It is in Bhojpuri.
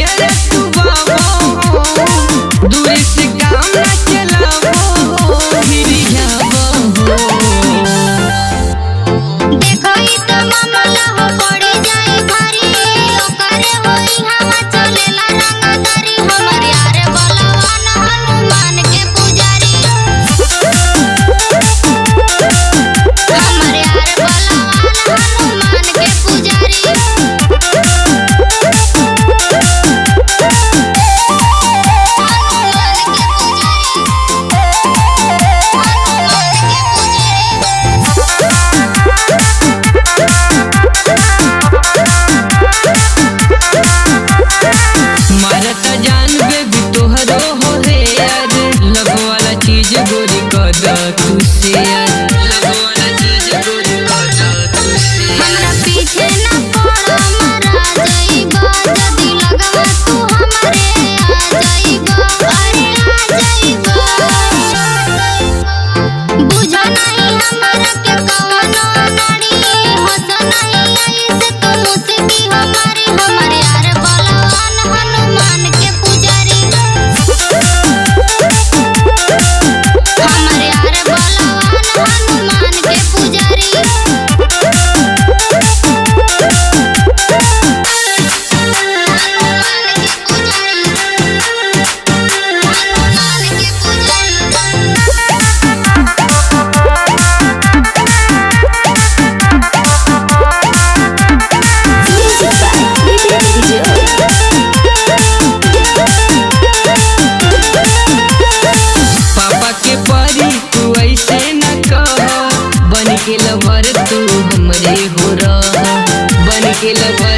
ढेर तू बाबो दूर से काम ना चलाबो फिर जाबो देखो ई तो मामला हो पड़ जाई भारी ओकरे होई हवा चलेला रंगदारी हमर यार बलवान हनुमान के पुजारी हमर यार बलवान हनुमान के पुजारी मारता जान बेबी तोहरो हो रे यार लव वाला चीज गोरी कर तू शेयर लव वाला चीज गोरी कर तू शेयर हमरा पीछे ना पड़ मरा जाइबा जदी लगवा तू हमरे आ जाइबा अरे आ जाइबा बुझा नहीं हमरा के कवनो नड़ी होस नहीं ऐसे तो मुसीबी हमारी हमर यार बलवान हनुमान के पुजारी हमर यार बलवान हनुमान के पुजारी पापा के परी तू ऐसे न कह बन के लवर तू हमरे हो रह बन के लवर